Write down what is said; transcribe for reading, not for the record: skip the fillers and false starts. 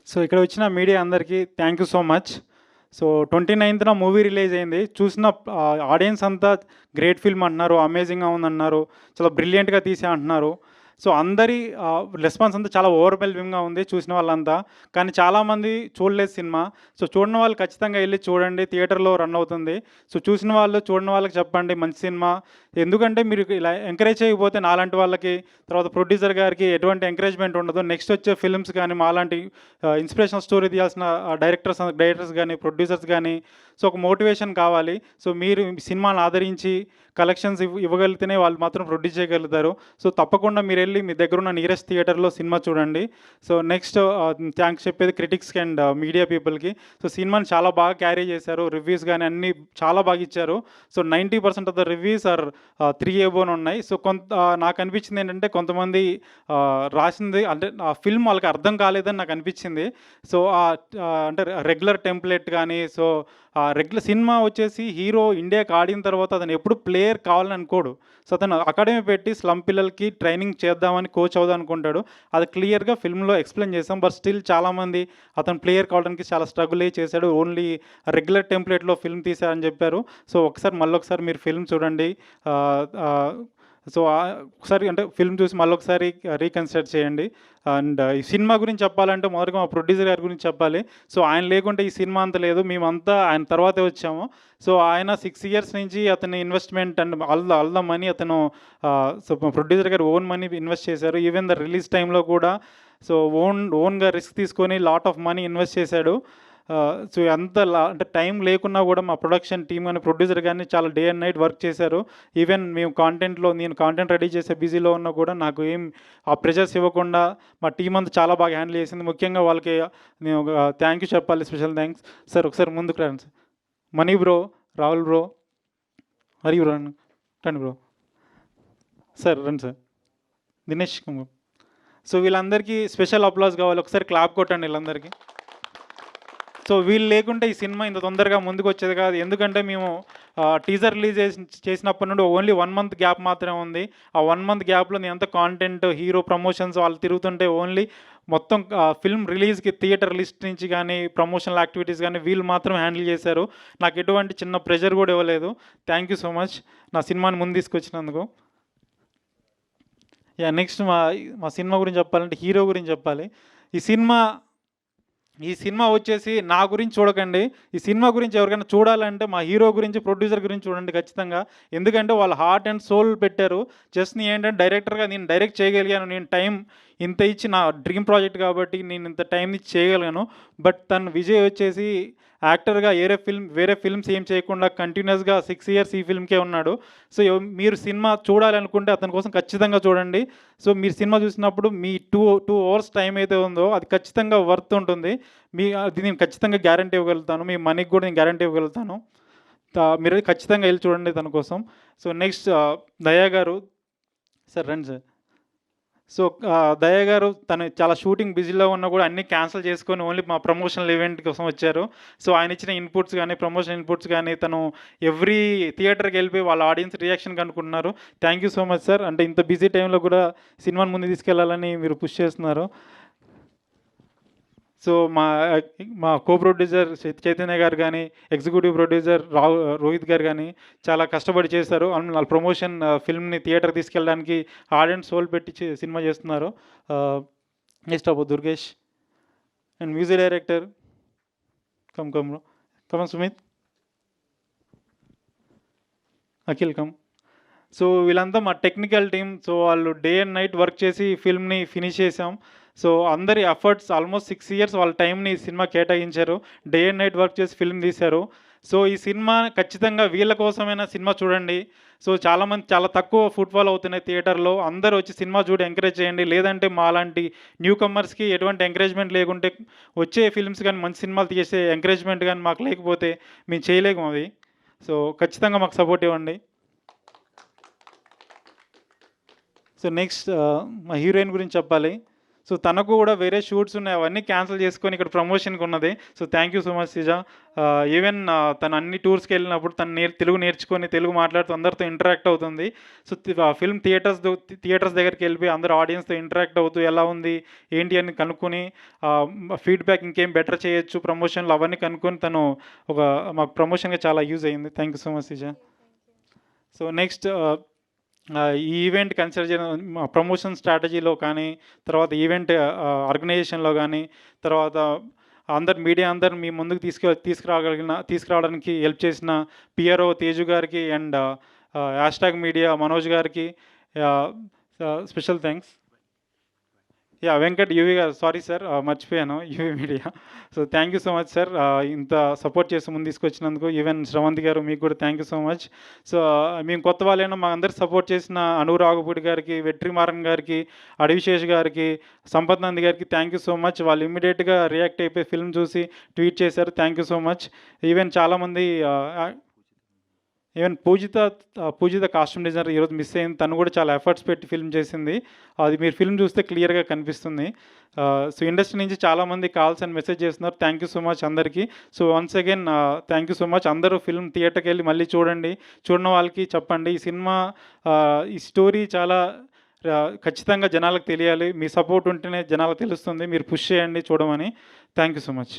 So ఇక్కడ వచ్చిన media అందరికీ thank you so much. So 29న మూవీ రిలీజ్ అయింది. చూసిన ఆడియన్స్ అంతా గ్రేట్ ఫిల్మ్ అంటున్నారు, అమేజింగ్‌గా ఉందన్నారు, చాలా బ్రిలియంట్‌గా తీసా అంటున్నారు. సో అందరి రెస్పాన్స్ అంతా చాలా ఓవర్‌వెల్మింగ్‌గా ఉంది చూసిన వాళ్ళంతా. కానీ చాలామంది చూడలేదు సినిమా. సో చూడని వాళ్ళు ఖచ్చితంగా ఎళ్లి చూడండి. థియేటర్‌లో రన్ అవుతుంది. సో చూసిన వాళ్ళు చూడని వాళ్ళకి చెప్పండి మంచి సినిమా. ఎందుకంటే మీరు ఇలా ఎంకరేజ్ చేయకపోతే నాలాంటి వాళ్ళకి, తర్వాత ప్రొడ్యూసర్ గారికి ఎటువంటి ఎంకరేజ్‌మెంట్ ఉండదు. నెక్స్ట్ వచ్చే ఫిల్మ్స్ గానీ మాలాంటి ఇన్స్పిరేషనల్ స్టోరీ తీయాల్సిన డైరెక్టర్స్ గానీ, ప్రొడ్యూసర్స్ గానీ, సో ఒక మోటివేషన్ కావాలి. సో మీరు సినిమాని ఆదరించి కలెక్షన్స్ ఇవ్వగలిగితేనే వాళ్ళు మాత్రం ప్రొడ్యూస్ చేయగలుగుతారు. సో తప్పకుండా మీరెళ్ళి మీ దగ్గరున్న నియరెస్ట్ థియేటర్‌లో సినిమా చూడండి. సో నెక్స్ట్ థాంక్స్ చెప్పేది క్రిటిక్స్‌కి అండ్ మీడియా పీపుల్‌కి. సో సినిమాని చాలా బాగా క్యారీ చేశారు. రివ్యూస్ గానీ అన్నీ చాలా బాగా ఇచ్చారు. So 90% of the reviews are 3 above ఉన్నాయి. సో నాకనిపించింది ఏంటంటే కొంతమంది రాసింది అంటే ఆ ఫిల్మ్ వాళ్ళకి అర్థం కాలేదని నాకనిపించింది. సో అంటే రెగ్యులర్ టెంప్లేట్ గానీ, సో రెగ్యులర్ సినిమా వచ్చేసి హీరో ఇండియాకి ఆడిన తర్వాత అతను ఎప్పుడు ప్లేయర్ కావాలని అనుకోడు. సో అతను అకాడమీ పెట్టి స్లమ్ పిల్లలకి ట్రైనింగ్ చేద్దామని, కోచ్ అవుదాం అనుకుంటాడు. అది క్లియర్‌గా ఫిల్మ్‌లో ఎక్స్‌ప్లెయిన్ చేసాం. బట్ స్టిల్ చాలామంది అతను ప్లేయర్ కావడానికి చాలా స్ట్రగుల్ చేశాడు. ఓన్లీ రెగ్యులర్ టెంప్లేట్‌లో ఫిల్మ్ తీశారని చెప్పారు. సో మళ్ళొకసారి మీరు ఫిల్మ్ చూడండి. ఆహ్, ఆహ్, సో ఒకసారి అంటే ఫిల్మ్ చూసి మళ్ళొకసారి రీకన్సిడర్ చేయండి. అండ్ ఈ సినిమా గురించి చెప్పాలంటే మొదటగా మా ప్రొడ్యూసర్ గారి గురించి చెప్పాలి. సో ఆయన లేకుంటే ఈ సినిమా అంత లేదు. మేమంతా ఆయన తర్వాతే వచ్చాము. సో ఆయన 6 ఇయర్స్ నుంచి అతని investment and all the money అతను సో ప్రొడ్యూసర్ గారు ఓన్ మనీ ఇన్వెస్ట్ చేశారు. ఈవెన్ ద రిలీజ్ టైమ్‌లో కూడా సో ఓన్‌గా రిస్క్ తీసుకొని లాట్ ఆఫ్ మనీ ఇన్వెస్ట్ చేశాడు. సో అంటే టైం లేకున్నా కూడా మా ప్రొడక్షన్ టీమ్ గాని, ప్రొడ్యూసర్ గాని చాలా డే అండ్ నైట్ వర్క్ చేశారు. ఈవెన్ నేను కాంటెంట్ రెడీ చేసే బిజీలో ఉన్నా కూడా నాకు ఏం ఆ ప్రెషర్స్ ఇవ్వకుండా మా టీమ్ అంతా చాలా బాగా హ్యాండిల్ చేసింది. ముఖ్యంగా వాళ్ళకి నేను ఒక థ్యాంక్ యూ చెప్పాలి. Special thanks. సార్ ఒకసారి ముందుకు రండి sir. Money bro, Rahul bro, Hari bro రండి బ్రో. సార్ రండి సార్. దినేష్ కుమార్. సో వీళ్ళందరికీ స్పెషల్ అప్లాజ్ కావాలి. ఒకసారి క్లాప్ కొట్టండి వీళ్ళందరికీ. సో వీళ్ళు లేకుంటే ఈ సినిమా ఇంత తొందరగా ముందుకొచ్చేది కాదు. ఎందుకంటే మేము టీజర్ రిలీజ్ చేసినప్పటి నుండి ఓన్లీ 1 మంత్ గ్యాప్ మాత్రమే ఉంది. ఆ 1 మంత్ గ్యాప్‌లో నేనంతా కాంటెంట్, హీరో ప్రమోషన్స్ వాళ్ళు తిరుగుతుంటే ఓన్లీ మొత్తం ఫిల్మ్ రిలీజ్‌కి థియేటర్ లిస్ట్ నుంచి గానీ, ప్రమోషనల్ యాక్టివిటీస్ గానీ వీళ్ళు మాత్రం హ్యాండిల్ చేశారు. నాకు ఎటువంటి చిన్న ప్రెషర్ కూడా ఇవ్వలేదు. థ్యాంక్ యూ సో మచ్ నా సినిమాని ముందు తీసుకొచ్చినందుకు. నెక్స్ట్ మా సినిమా గురించి చెప్పాలంటే హీరో గురించి చెప్పాలి. ఈ సినిమా ఈ సినిమా వచ్చేసి నా గురించి చూడకండి. ఈ సినిమా గురించి ఎవరికైనా చూడాలంటే మా హీరో గురించి, ప్రొడ్యూసర్ గురించి చూడండి ఖచ్చితంగా. ఎందుకంటే వాళ్ళు హార్ట్ అండ్ సోల్ పెట్టారు. జస్ట్ ఏంటంటే డైరెక్టర్‌గా నేను డైరెక్ట్ చేయగలిగాను. నేను టైం ఇంత ఇచ్చి నా డ్రీమ్ ప్రాజెక్ట్ కాబట్టి నేను ఇంత టైం ఇచ్చి చేయగలిగాను. బట్ తను విజయ్ వచ్చేసి యాక్టర్‌గా వేరే ఫిల్మ్స్ ఏం చేయకుండా కంటిన్యూయస్‌గా 6 ఇయర్స్ ఈ ఫిల్మ్‌కే ఉన్నాడు. సో మీరు సినిమా చూడాలనుకుంటే అతని కోసం ఖచ్చితంగా చూడండి. సో మీరు సినిమా చూసినప్పుడు మీ 2 అవర్స్ టైం అయితే ఉందో అది ఖచ్చితంగా వర్త్ ఉంటుంది. అది నేను ఖచ్చితంగా గ్యారంటీ ఇవ్వగలుగుతాను. మీ మనీకి కూడా నేను గ్యారంటీ ఇవ్వగలుగుతాను. మీరు ఖచ్చితంగా ఎళ్లి చూడండి తన కోసం. సో నెక్స్ట్ దయా గారు. సార్ రండి సార్. సో దయ గారు తను చాలా షూటింగ్ బిజీలో ఉన్నా కూడా అన్నీ క్యాన్సిల్ చేసుకొని ఓన్లీ మా ప్రమోషనల్ ఈవెంట్ కోసం వచ్చారు. సో ఆయన ఇచ్చిన ఇన్పుట్స్ గానీ, ప్రమోషన్ ఇన్పుట్స్ గానీ తను ఎవ్రీ థియేటర్‌కి వెళ్ళిపోయి వాళ్ళ ఆడియన్స్ రియాక్షన్ కనుక్కుంటున్నారు. Thank you so much sir. అంటే ఇంత బిజీ టైంలో కూడా సినిమాని ముందుకు తీసుకెళ్లాలని మీరు పుష్ చేస్తున్నారు. సో మా కో ప్రొడ్యూసర్ చైతన్య గారు గానీ, ఎగ్జిక్యూటివ్ ప్రొడ్యూసర్ రోహిత్ గారు గానీ చాలా కష్టపడి చేశారు. వాళ్ళ ప్రమోషన్ ఫిల్మ్‌ని థియేటర్‌కి తీసుకెళ్ళడానికి హార్ట్ అండ్ సోల్ పెట్టి సినిమా చేస్తున్నారు. Next Durgesh and music director bro. Sumit, Akhil so వీళ్ళంతా మా టెక్నికల్ టీమ్. సో వాళ్ళు డే అండ్ నైట్ వర్క్ చేసి ఫిల్మ్‌ని ఫినిష్ చేసాం. సో అందరి ఎఫర్ట్స్ ఆల్మోస్ట్ 6 ఇయర్స్ వాళ్ళ టైంని సినిమా కేటాయించారు. డే అండ్ నైట్ వర్క్ చేసి ఫిల్మ్ తీశారు. సో ఈ సినిమా ఖచ్చితంగా వీళ్ళ కోసమైనా సినిమా చూడండి. సో చాలామంది చాలా తక్కువ ఫుట్‌ఫాల్ అవుతున్నాయి థియేటర్‌లో. అందరూ వచ్చి సినిమా చూడి ఎంకరేజ్ చేయండి. లేదంటే మాలాంటి న్యూ కమర్స్‌కి ఎటువంటి ఎంకరేజ్‌మెంట్ లేకుంటే వచ్చే ఫిల్మ్స్ గానీ, మంచి సినిమాలు తీసే ఎంకరేజ్‌మెంట్ గానీ మాకు లేకపోతే మేము చేయలేము అవి. సో ఖచ్చితంగా మాకు సపోర్ట్ ఇవ్వండి. సో నెక్స్ట్ మా హీరోయిన్ గురించి చెప్పాలి. సో తనకు కూడా వేరే షూట్స్ ఉన్నాయి. అవన్నీ క్యాన్సిల్ చేసుకొని ఇక్కడ ప్రమోషన్‌కి ఉన్నది. So thank you so much Sreeja. Even తను అన్ని టూర్స్‌కెళ్ళినప్పుడు తను తెలుగు నేర్చుకొని తెలుగు మాట్లాడుతూ అందరితో ఇంటరాక్ట్ అవుతుంది. సో ఫిల్మ్ థియేటర్స్ దగ్గరికెళ్ళిపోయి అందరూ ఆడియన్స్‌తో ఇంటరాక్ట్ అవుతూ ఎలా ఉంది, ఏంటి అని కనుక్కొని ఫీడ్‌బ్యాక్ ఇంకేం బెటర్ చేయొచ్చు ప్రమోషన్‌లో అవన్నీ కనుక్కొని తను ఒక మాకు ప్రమోషన్‌గా చాలా యూజ్ అయింది. Thank you so much Sreeja. So next ఈ ఈవెంట్ కన్సిడర్ చేయడం ప్రమోషన్ స్ట్రాటజీలో కానీ, తర్వాత ఈవెంట్ ఆర్గనైజేషన్‌లో కానీ, తర్వాత మీడియా అందరు మీ ముందుకు తీసుకురావడానికి హెల్ప్ చేసిన పిఆర్ఓ తేజు గారికి అండ్ హ్యాష్‌ట్యాగ్ మీడియా మనోజ్ గారికి స్పెషల్ థ్యాంక్స్. వెంకట్ యూవీ గారు, సారీ సార్ మర్చిపోయాను, UV media. So thank you so much sir, ఇంత సపోర్ట్ చేసి ముందు తీసుకొచ్చినందుకు. ఈవెన్ శ్రవంతి గారు మీకు కూడా thank you so much. So మేము కొత్త వాళ్ళైనా మా అందరికి సపోర్ట్ చేసిన రాఘపూడి గారికి, వెట్రిమారన్ గారికి, అడివిశేష్ గారికి, సంపత్ నంది గారికి థ్యాంక్ యూ సో మచ్. వాళ్ళు ఇమ్మీడియట్గా రియాక్ట్ అయిపోయి ఫిల్మ్ చూసి ట్వీట్ చేశారు. Thank you so much. Even చాలామంది ఈవెన్ పూజిత కాస్ట్యూమ్ డిజైనర్ ఈరోజు మిస్ అయింది. తను కూడా చాలా ఎఫర్ట్స్ పెట్టి ఫిల్మ్ చేసింది. అది మీరు ఫిల్మ్ చూస్తే క్లియర్గా కనిపిస్తుంది. సో ఇండస్ట్రీ నుంచి చాలామంది కాల్స్ అండ్ మెసేజ్ చేస్తున్నారు. థ్యాంక్ యూ సో మచ్ అందరికీ. So once again thank you so much. అందరూ ఫిల్మ్ థియేటర్కి వెళ్ళి మళ్ళీ చూడండి. చూడని వాళ్ళకి చెప్పండి, ఈ సినిమా ఈ స్టోరీ చాలా ఖచ్చితంగా జనాలకు తెలియాలి. మీ సపోర్ట్ ఉంటేనే జనాలకు తెలుస్తుంది. మీరు పుష్ చేయండి చూడమని. Thank you so much.